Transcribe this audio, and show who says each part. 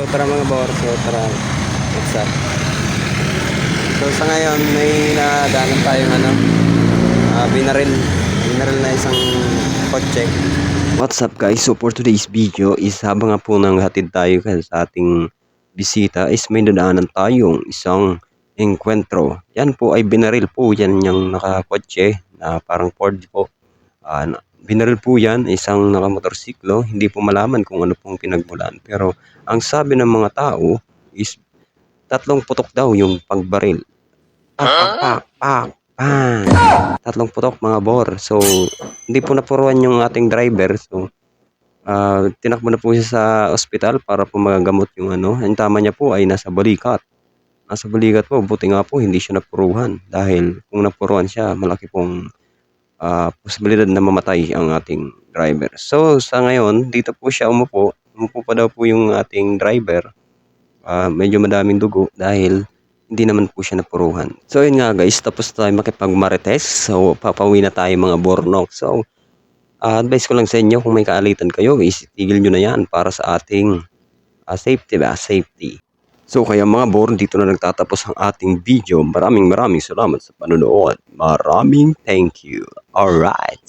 Speaker 1: tara mga bor, so tara, what's up? So sa ngayon may nadaanan tayong binaril na isang kotse. What's up guys, so for today's video is habang nga po nang hatid tayo sa ating bisita is may nadaanan tayong isang engkwentro. Yan po ay binaril po yan yung nakakotse na parang Ford po. Binaril po yan isang nakamotorsiklo, hindi po malaman kung ano pong pinagmulan. Pero ang sabi ng mga tao is 3 putok daw yung pagbaril. Pak, pak, pak. 3 putok mga bor. So, hindi po napuruan yung ating driver. So, tinakbo na po siya sa ospital para po magagamot yung ano. Ang tama niya po ay nasa balikat. Nasa balikat po, buti nga po hindi siya napuruhan. Dahil kung napuruhan siya, malaki pong posibilidad na mamatay ang ating driver. So, sa ngayon, dito po siya umupo. Umupo pa daw po yung ating driver. Medyo madaming dugo dahil hindi naman po siya napuruhan. So, yun nga guys, tapos tayo makipagmarites. So, papauwi na tayo mga bornok. So, advice ko lang sa inyo, kung may kaalitan kayo, itigil nyo na yan para sa ating safety ba? Safety. So kaya mga bor, dito na nagtatapos ang ating video. Maraming salamat sa panonood. Maraming thank you. Alright.